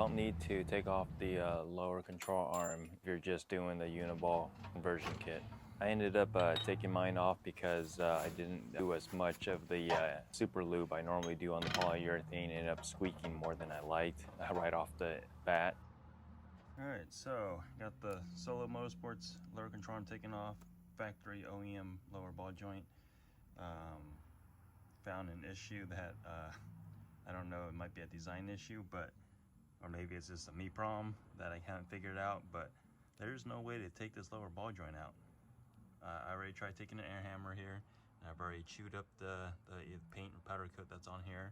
don't need to take off the lower control arm if you're just doing the Uniball conversion kit. I ended up taking mine off because I didn't do as much of the super lube I normally do on the polyurethane. It ended up squeaking more than I liked right off the bat. Alright, so got the Solo Motorsports lower control arm taken off, factory OEM lower ball joint. Found an issue that I don't know, it might be a design issue, or maybe it's just a me problem that I haven't figured out, but there's no way to take this lower ball joint out. I already tried taking an air hammer here, and I've already chewed up the paint or powder coat that's on here.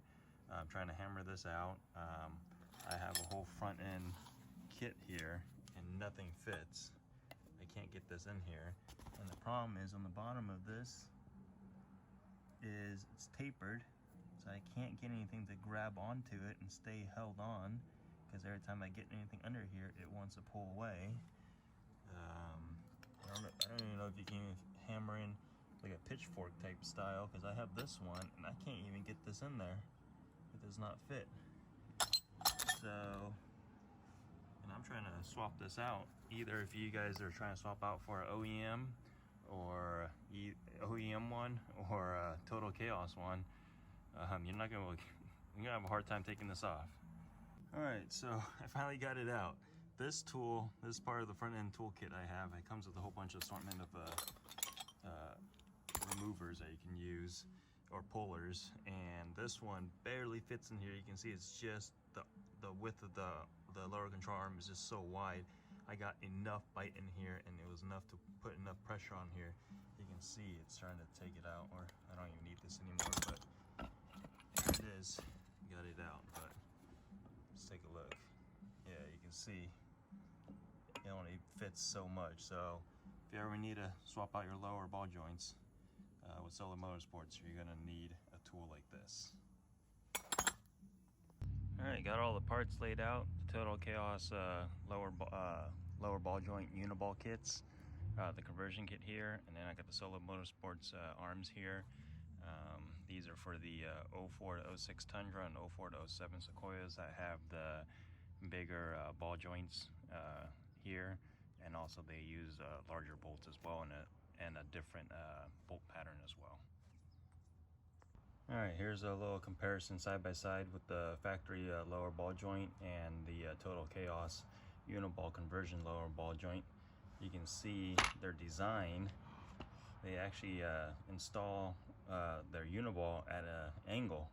I'm trying to hammer this out. I have a whole front end kit here and nothing fits. I can't get this in here, and the problem is on the bottom of this is it's tapered, so I can't get anything to grab onto it and stay held on, because every time I get anything under here it wants to pull away. I don't even know if you can hammer in like a pitchfork type style, because I have this one and I can't even get this in there. It does not fit. So, and I'm trying to swap this out. Either if you guys are trying to swap out for an OEM or OEM one or a Total Chaos one, you're gonna have a hard time taking this off. All right, so I finally got it out. This tool, this part of the front end toolkit I have, it comes with a whole bunch of assortment of removers that you can use, or pullers, and this one barely fits in here. You can see it's just the width of the lower control arm is just so wide. I got enough bite in here, and it was enough to put enough pressure on here. You can see it's trying to take it out, or I don't even need this anymore, but here it is. Got it out, but let's take a look. Yeah, you can see it only fits so much. So if you ever need to swap out your lower ball joints with Solo Motorsports, you're gonna need a tool like this. All right, got all the parts laid out. The Total Chaos lower ball joint Uniball kits, the conversion kit here, and then I got the Solo Motorsports arms here. These are for the 04 to 06 Tundra and 04 to 07 Sequoias. I have the bigger ball joints here, and also they use larger bolts as well, and a different bolt pattern as well. All right, here's a little comparison side by side with the factory lower ball joint and the Total Chaos Uniball conversion lower ball joint. You can see their design. They actually install their Uniball at an angle.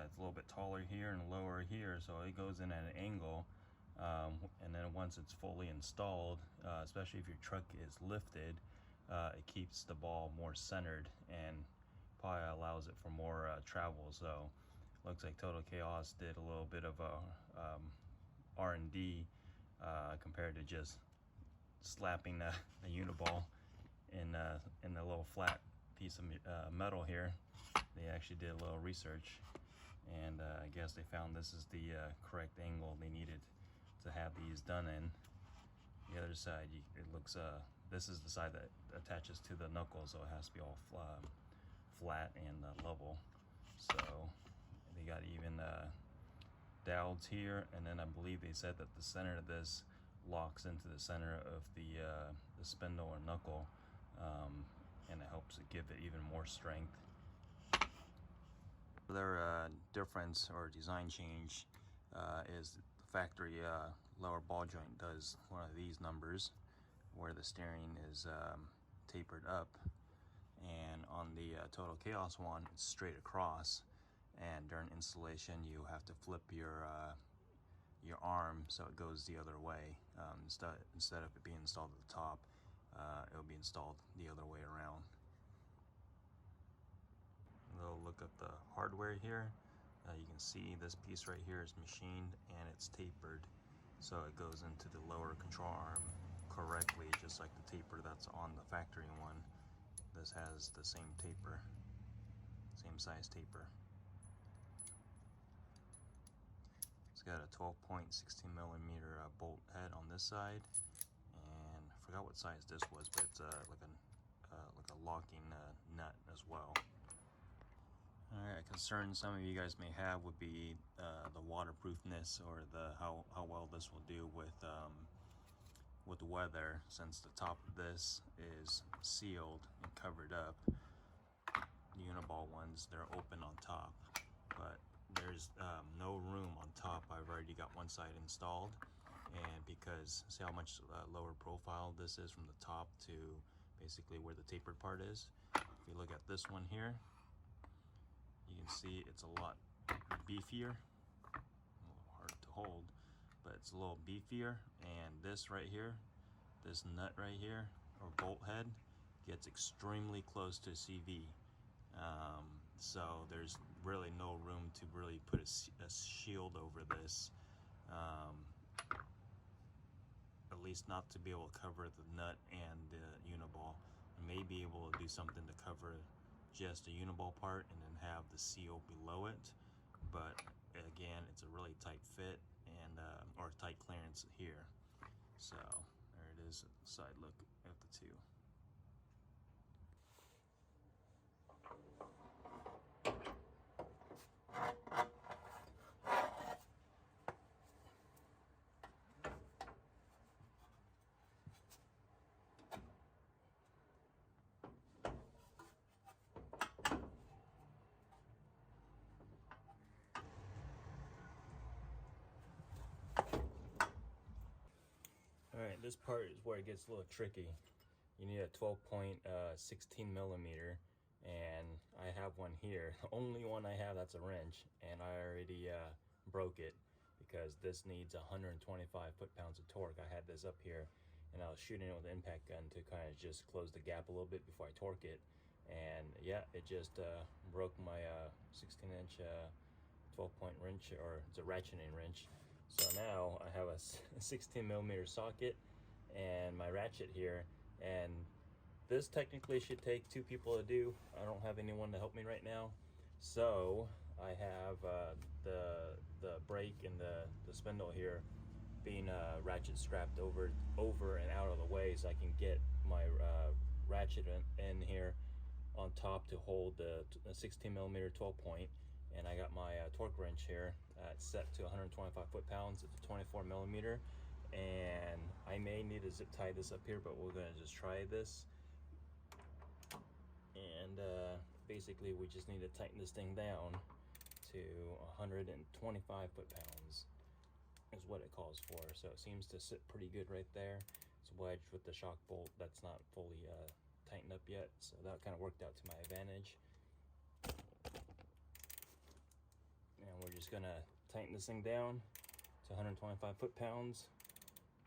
It's a little bit taller here and lower here, so it goes in at an angle. And then once it's fully installed, especially if your truck is lifted, it keeps the ball more centered and probably allows it for more travel. So looks like Total Chaos did a little bit of a R&D compared to just slapping the Uniball in a little flat piece of metal here. They actually did a little research, and I guess they found this is the correct angle they needed to have these done in. The other side, it looks this is the side that attaches to the knuckle, so it has to be all flat and level. So they got even dowels here, and then I believe they said that the center of this locks into the center of the spindle or knuckle, and it helps it give it even more strength. Their difference or design change is the factory lower ball joint does one of these numbers where the steering is tapered up, and on the Total Chaos one it's straight across, and during installation you have to flip your arm so it goes the other way. Instead of it being installed at the top, it'll be installed the other way around. A little look at the hardware here. You can see this piece right here is machined and it's tapered, so it goes into the lower control arm correctly, just like the taper that's on the factory one. This has the same taper, same size taper. It's got a 12.16 millimeter bolt head on this side, and I forgot what size this was, but it's like a locking nut as well. Alright, a concern some of you guys may have would be the waterproofness, or how well this will do with weather, since the top of this is sealed and covered up. The Uniball ones, they're open on top, but there's no room on top. I've already got one side installed, and because see how much lower profile this is from the top to basically where the tapered part is. If you look at this one here, you can see it's a lot beefier, a little hard to hold, but it's a little beefier. And this right here, this nut right here, or bolt head, gets extremely close to CV. So there's really no room to really put a shield over this, at least not to be able to cover the nut and the Uniball. I may be able to do something to cover just the Uniball part and then have the seal below it, but again, it's a really tight fit and or tight clearance here. So there it is, side look at the two. Alright, this part is where it gets a little tricky. You need a 12.16 millimeter, and I have one here. The only one I have that's a wrench, and I already broke it because this needs 125 foot-pounds of torque. I had this up here, and I was shooting it with an impact gun to kind of just close the gap a little bit before I torque it. And yeah, it just broke my 16-inch 12-point wrench, or it's a ratcheting wrench. So now I have a 16 millimeter socket and my ratchet here, and this technically should take 2 people to do. I don't have anyone to help me right now, so I have the brake and the spindle here being ratchet strapped over and out of the way, so I can get my ratchet in here on top to hold the 16 millimeter 12-point. And I got my torque wrench here set to 125 foot-pounds. It's a 24 millimeter, and I may need to zip tie this up here, but we're gonna just try this. And basically we just need to tighten this thing down to 125 foot-pounds is what it calls for. So it seems to sit pretty good right there. It's wedged with the shock bolt that's not fully tightened up yet, so that kind of worked out to my advantage. And we're just gonna tighten this thing down to 125 foot-pounds,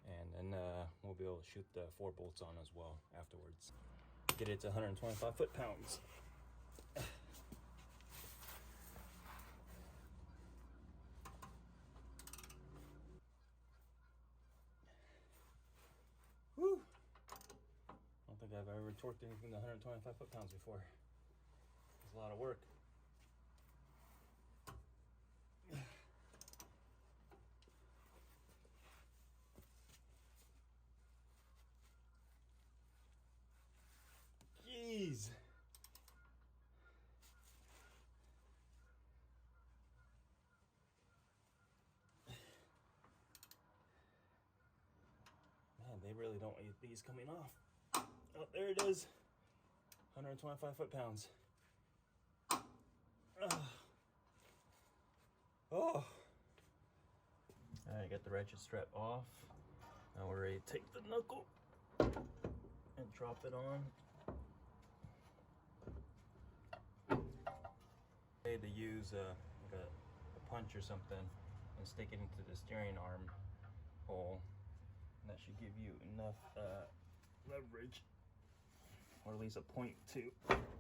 and then we'll be able to shoot the 4 bolts on as well afterwards. Get it to 125 foot-pounds. Woo! I don't think I've ever torqued anything to 125 foot-pounds before. It's a lot of work. Jeez. Man, they really don't want these coming off. Oh, there it is. 125 foot-pounds. Oh. Alright, got the ratchet strap off. Now we're ready to take the knuckle and drop it on. I had to use like a punch or something and stick it into the steering arm hole, and that should give you enough leverage, or at least a point to.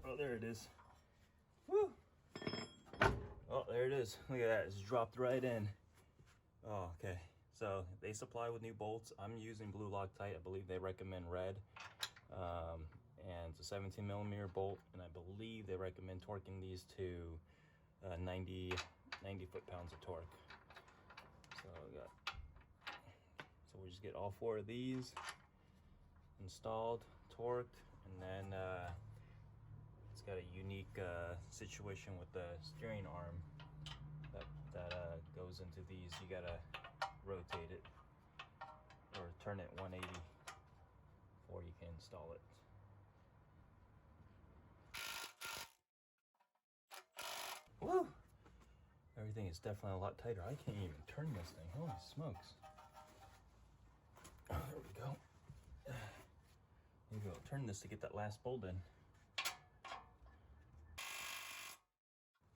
Oh, there it is. Woo! Oh, there it is. Look at that, it's dropped right in. Oh, okay. So they supply with new bolts. I'm using blue Loctite. I believe they recommend red. And it's a 17 millimeter bolt, and I believe they recommend torquing these to 90 foot-pounds of torque. So we just get all 4 of these installed, torqued, and then it's got a unique situation with the steering arm that goes into these. You gotta rotate it or turn it 180 before you can install it. Woo! Everything is definitely a lot tighter. I can't even turn this thing. Holy smokes. Oh, there we go. Maybe I'll turn this to get that last bolt in.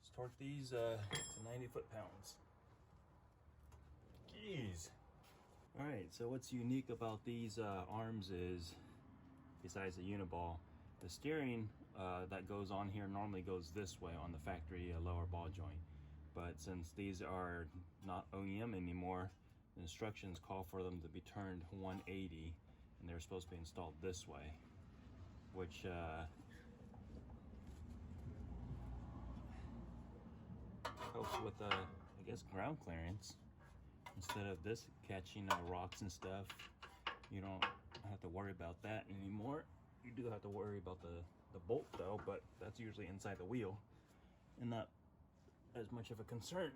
Let's torque these to 90 foot-pounds. Jeez. Alright, so what's unique about these arms is, besides the Uniball, the steering that goes on here normally goes this way on the factory lower ball joint. But since these are not OEM anymore, the instructions call for them to be turned 180, and they're supposed to be installed this way, which helps with, I guess, ground clearance. Instead of this catching rocks and stuff, you don't have to worry about that anymore. You do have to worry about the bolt though, but that's usually inside the wheel and not as much of a concern.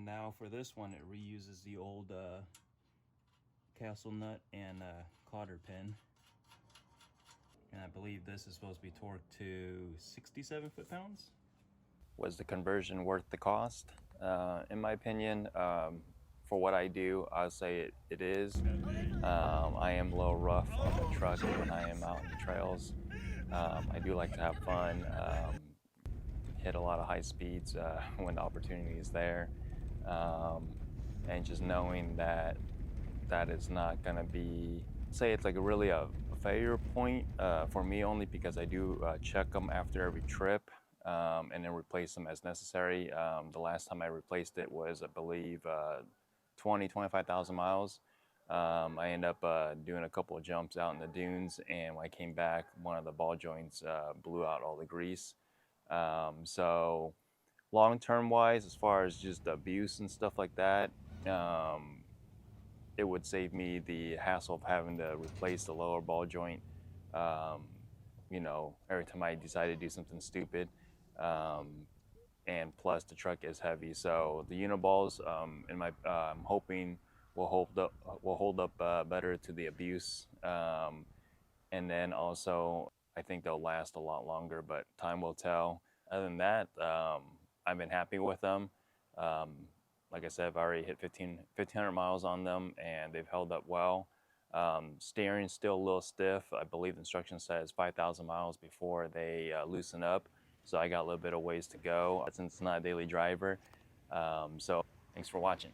Now for this one, it reuses the old castle nut and cotter pin. And I believe this is supposed to be torqued to 67 foot-pounds. Was the conversion worth the cost? In my opinion, for what I do, I'll say it is. I am a little rough on the truck when I am out in the trails. I do like to have fun, hit a lot of high speeds when the opportunity is there. And just knowing that it's not gonna be, say it's like really a failure point for me, only because I do check them after every trip. And then replace them as necessary. The last time I replaced it was, I believe, 25,000 miles. I ended up doing a couple of jumps out in the dunes, and when I came back, one of the ball joints blew out all the grease. So long-term wise, as far as just abuse and stuff like that, it would save me the hassle of having to replace the lower ball joint, you know, every time I decide to do something stupid. And plus the truck is heavy, so the Uniballs, I'm hoping will hold up better to the abuse, and then also I think they'll last a lot longer, but time will tell. Other than that, I've been happy with them. Like I said, I've already hit 1,500 miles on them, and they've held up well. Steering's still a little stiff. I believe the instruction says 5,000 miles before they loosen up. So I got a little bit of ways to go since it's not a daily driver. So thanks for watching.